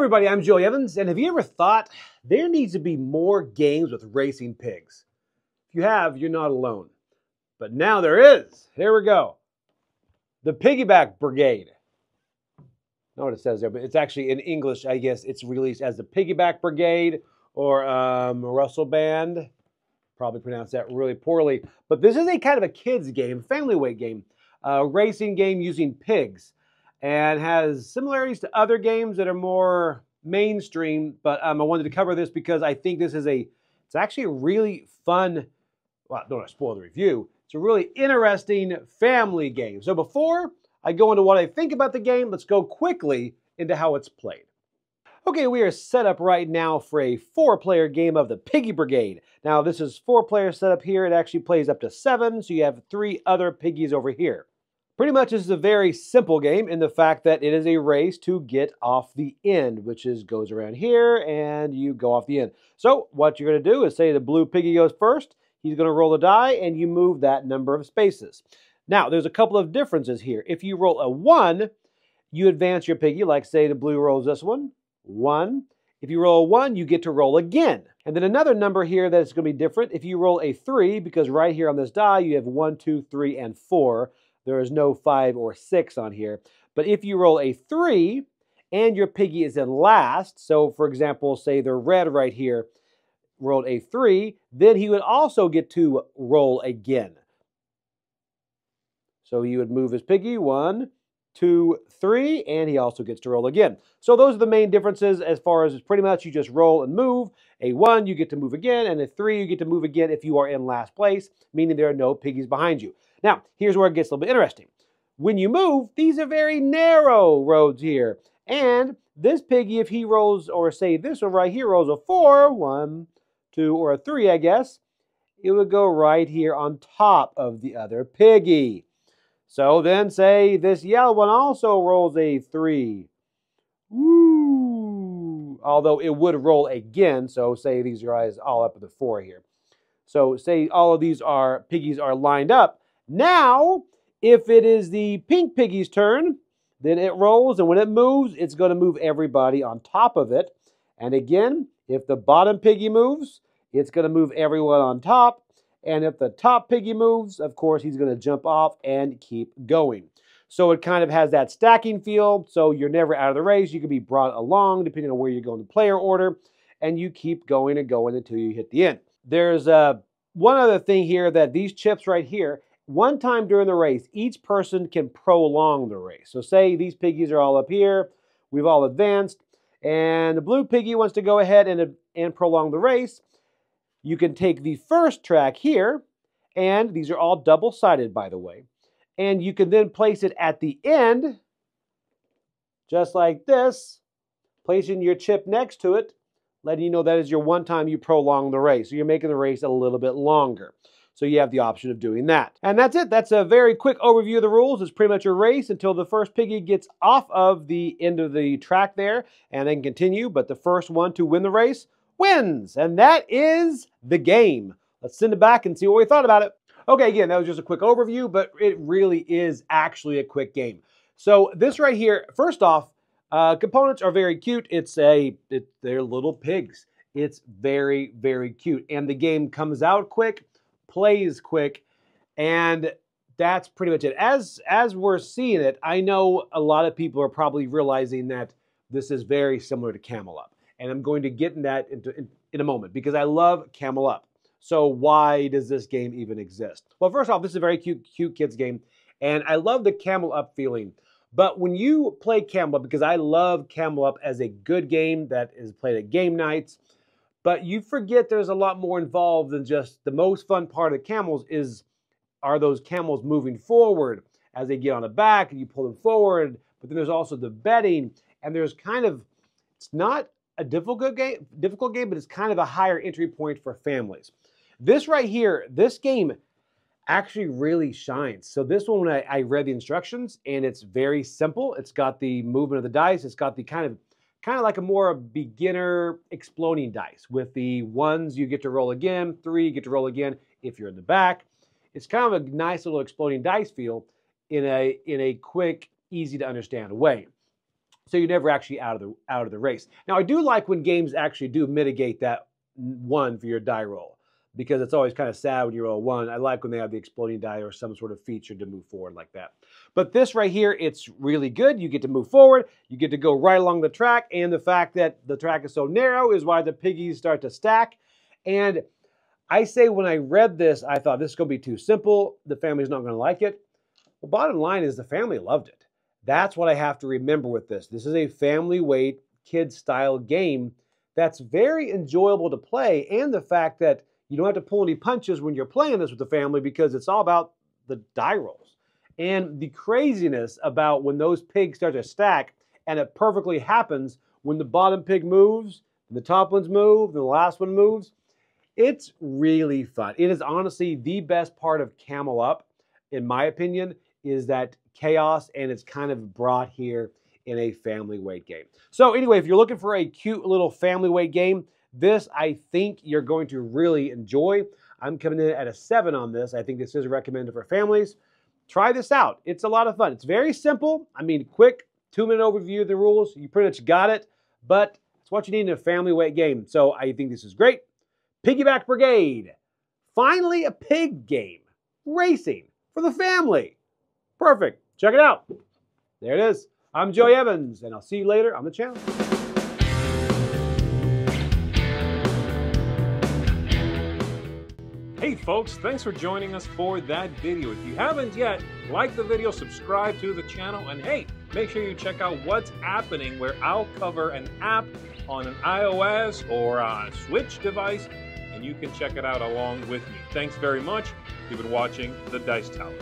everybody, I'm Joey Evans, and have you ever thought there needs to be more games with racing pigs? If you have, you're not alone. But now there is. Here we go. The Piggyback Brigade. Know what it says there, but it's actually in English, I guess it's released as the Piggyback Brigade or Russell Band. Probably pronounced that really poorly. But this is a kind of a kids game, family weight game, racing game using pigs. And has similarities to other games that are more mainstream, but I wanted to cover this because I think this is it's actually a really fun, well, don't want to spoil the review, it's a really interesting family game. So before I go into what I think about the game, let's go quickly into how it's played. Okay, we are set up right now for a 4-player game of the Piggy Brigade. Now this is 4-player setup here, it actually plays up to 7, so you have 3 other piggies over here. Pretty much this is a very simple game in the fact that it is a race to get off the end, which goes around here and you go off the end. So what you're going to do is say the blue piggy goes first, he's going to roll a die and you move that number of spaces. Now there's a couple of differences here. If you roll a 1, you advance your piggy, like say the blue rolls this one, 1. If you roll a 1, you get to roll again. And then another number here that's going to be different, if you roll a 3, because right here on this die you have 1, 2, 3, and 4. There is no 5 or 6 on here. But if you roll a 3 and your piggy is in last, so for example, say the red right here rolled a 3, then he would also get to roll again. So he would move his piggy, 1, 2, 3, and he also gets to roll again. So those are the main differences as far as pretty much you just roll and move. A 1, you get to move again, and a 3, you get to move again if you are in last place, meaning there are no piggies behind you. Now, here's where it gets a little bit interesting. When you move, these are very narrow roads here. And this piggy, if he rolls, or say this one right here rolls a 4, 1, 2, or a 3, I guess, it would go right here on top of the other piggy. So then say this yellow one also rolls a 3. Woo! Although it would roll again, so say these guys all up at the 4 here. So say all of these piggies are lined up. Now, if it is the pink piggy's turn, then it rolls, and when it moves, it's going to move everybody on top of it. And again, if the bottom piggy moves, it's going to move everyone on top. And if the top piggy moves, of course, he's going to jump off and keep going. So it kind of has that stacking feel, so you're never out of the race. You can be brought along depending on where you go in the player order, and you keep going and going until you hit the end. There's one other thing here, that these chips right here, one time during the race, each person can prolong the race. So say these piggies are all up here, we've all advanced, and the blue piggy wants to go ahead and prolong the race. You can take the first track here, and these are all double-sided, by the way, and you can then place it at the end, just like this, placing your chip next to it, letting you know that is your one time you prolong the race. So you're making the race a little bit longer. So you have the option of doing that. And that's it. That's a very quick overview of the rules. It's pretty much a race until the first piggy gets off of the end of the track there and then continue. But the first one to win the race wins. And that is the game. Let's send it back and see what we thought about it. Okay, again, that was just a quick overview, but it really is actually a quick game. So this right here, first off, components are very cute. They're little pigs. It's very, very cute. And the game comes out quick, plays quick, and that's pretty much it. As we're seeing it, I know a lot of people are probably realizing that this is very similar to Camel Up. And I'm going to get in that in a moment because I love Camel Up. So why does this game even exist? Well, first off, this is a very cute kids game, and I love the Camel Up feeling. But when you play Camel Up, because I love Camel Up as a good game that is played at game nights, but you forget there's a lot more involved than just the most fun part of the camels are those camels moving forward as they get on the back and you pull them forward. But then there's also the betting, and there's it's not a difficult game, but it's kind of a higher entry point for families. This right here, this game actually really shines. So this one, when I read the instructions, and it's very simple. It's got the movement of the dice. It's got the kind of like a more beginner exploding dice. With the 1s, you get to roll again. 3, you get to roll again if you're in the back. It's kind of a nice little exploding dice feel in a quick, easy to understand way. So you're never actually out of the race. Now, I do like when games actually do mitigate that 1 for your die roll, because it's always kind of sad when you roll 1. I like when they have the exploding die or some sort of feature to move forward like that. But this right here, it's really good. You get to move forward. You get to go right along the track. And the fact that the track is so narrow is why the piggies start to stack. And I say when I read this, I thought this is going to be too simple. The family's not going to like it. The bottom line is the family loved it. That's what I have to remember with this. This is a family weight, kid-style game that's very enjoyable to play, and the fact that you don't have to pull any punches when you're playing this with the family because it's all about the die rolls. And the craziness about when those pigs start to stack, and it perfectly happens when the bottom pig moves, the top ones move, and the last one moves. It's really fun. It is honestly the best part of Camel Up, in my opinion, is that chaos, and it's kind of brought here in a family weight game. So anyway, if you're looking for a cute little family weight game, this I think you're going to really enjoy. I'm coming in at a 7 on this. I think this is recommended for families. Try this out. It's a lot of fun. It's very simple. I mean, quick 2-minute overview of the rules. You pretty much got it, but it's what you need in a family weight game. So I think this is great. Piggyback Brigade. Finally a pig game. Racing for the family. Perfect. Check it out. There it is. I'm Joey Evans, and I'll see you later on the channel. Hey folks, thanks for joining us for that video. If you haven't yet, like the video, subscribe to the channel, and hey, make sure you check out what's happening, where I'll cover an app on an iOS or a Switch device, and you can check it out along with me. Thanks very much. You've been watching The Dice Tower.